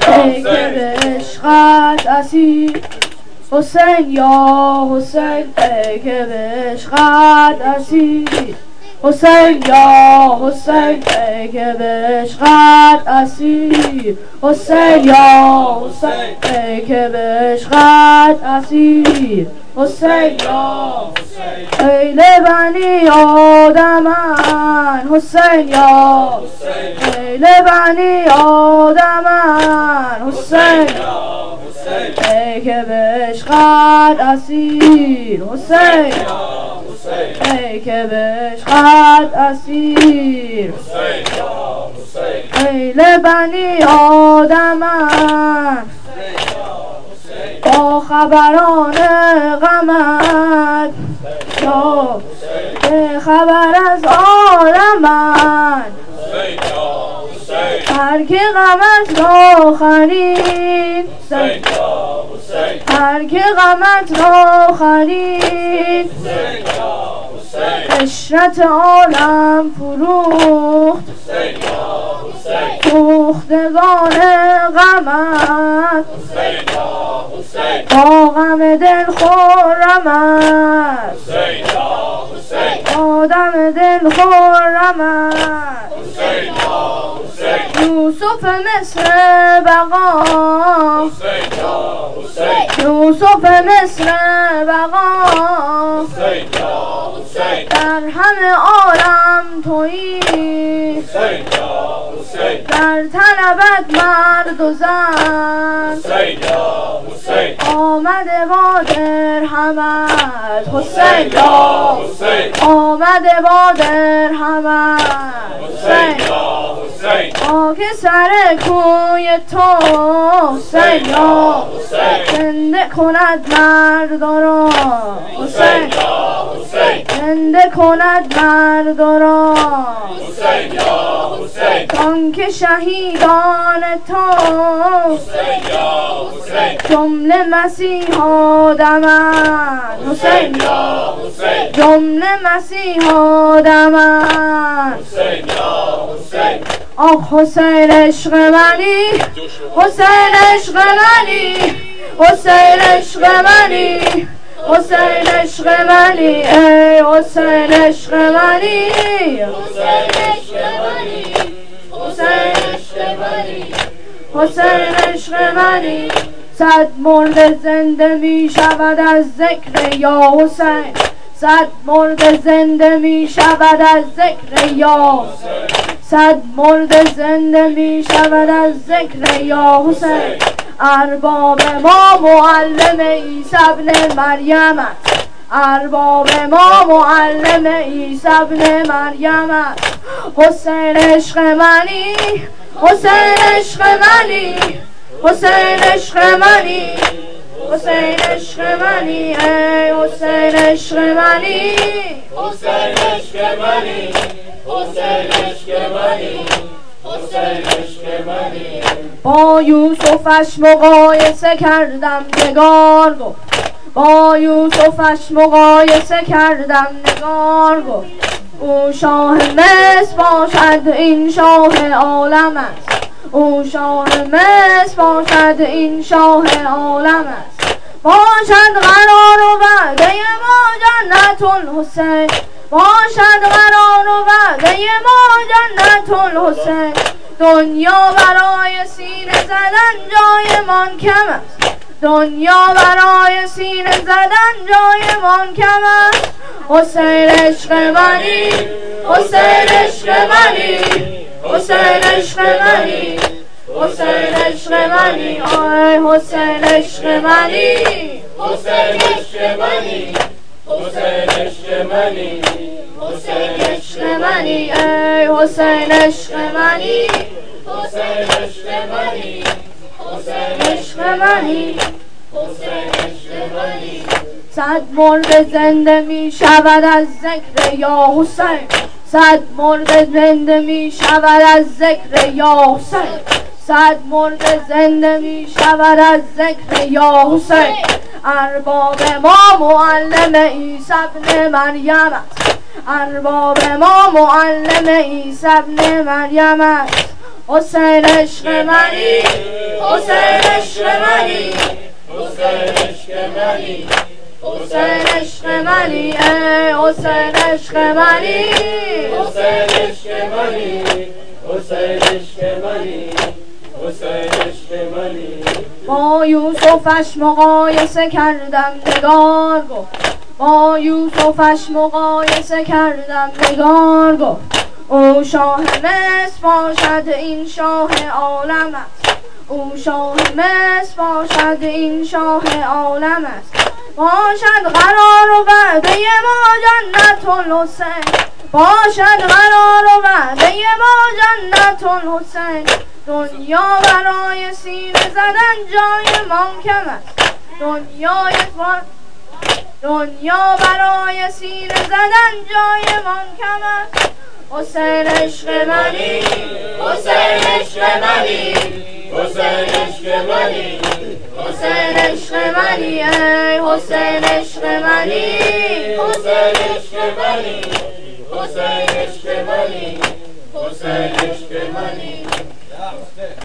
ای که به عشقت اسیر حسین یا حسین، ای که به عشقت اسیر حسین یا حسین، ای که به عشقت اسیر حسین یا حسین، ای که به عشقت اسیر حسین یا حسین، ای لبنی آدمن حسین یا حسین، ای لبنی آدمن حسین یا حسین، ای که به عشقت اسیر حسین یا حسین، ای که به عشقت اسیر حسین یا حسین، ای لبنی آدمن با خبران غمت یا به خبر از عالمن، هر که غمت را خرید هر که غمت را خرید عشرت عالم فروخت سوختگان غمت با غم دل خرمت با دم دل خرمت یوسف مصر بقا یوسف مصر بقا در همه عالم تویی در طلبت مرد و زن آمده با درهمت حسین یا حسین آمده با درهمت حسین یا حسین خاک سر کوی تو حسین یا حسین زنده کند مرد را حسین یا حسین زنده کند مرد را حسین یا حسین آنکه شهیدان تو حسین یا حسین جمله مسیحا دمن حسین یا حسین جمله مسیحا دمن حسین یا حسین آخ حسین عشق منی حسین عشق منی حسین عشق منی حسین عشق منی ای حسین عشق منی حسین عشق منی حسین عشق منی حسین عشق منی صد مرد زنده می شود از ذکر یا حسین صد مرد زنده می شود از ذکر یا صد مرد زنده می شود از ذکر یا حسین ارباب ما معلم عیسی ابن مریم است ارباب ما معلم عیسی ابن مریم است حسین عشق منی حسین عشق منی حسین عشق منی حسین عشق منی ای حسین عشق منی حسین عشق منی حسین عشق منی حسین عشق منی با یوسفش مقایسه کردم نگار گفت با یوسفش مقایسه کردم نگار گفت او شاه مصر باشد این شاه عالم است او شاه مصر باشد این شاه عالم است باشد قرار و وعده ما جنت الحسین باشد قرار و وعده ما جنت الحسین دنیا برای سینه زدن جایمان کم است دنیا برای سینه زدن جایمان کم است حسین عشق منی حسین عشق منی حسین عشق منی حسین عشق منی آی حسین عشق منی حسین عشق منی حسین عشق منی حسین عشق منی ای حسین عشق منی حسین عشق منی حسین عشق منی حسین عشق منی صد مرد زنده می شود از ذکر یا حسین صد مرد زنده می شود از ذکر یا حسین صد مرد زنده می شود از ذکر یا حسین ارباب ما معلم عیسی ابن مریم است ارباب ما معلم عیسی ابن مریم است. حسین عشق منی، حسین عشق منی، حسین عشق منی، حسین عشق منی، ای حسین عشق منی، حسین عشق منی، حسین عشق منی، حسین عشق منی. با یوسفش مقایسه کردم نگار گفت، با یوسفش مقایسه کردم نگار گفت. او شاه مصر باشد این شاه عالم است، او شاه مصر باشد این شاه عالم است. باشد قرار و وعده ما جنت الحسین، باشد قرار و وعده ما جنت الحسین. دنیا برای سینه زدن جای محکم است، دنیا برای سینه زدن جای محکم است. حسین عشق منی، حسین عشق منی، حسین عشق منی، حسین عشق منی، ای حسین عشق منی، حسین عشق منی، حسین عشق منی، حسین عشق منی.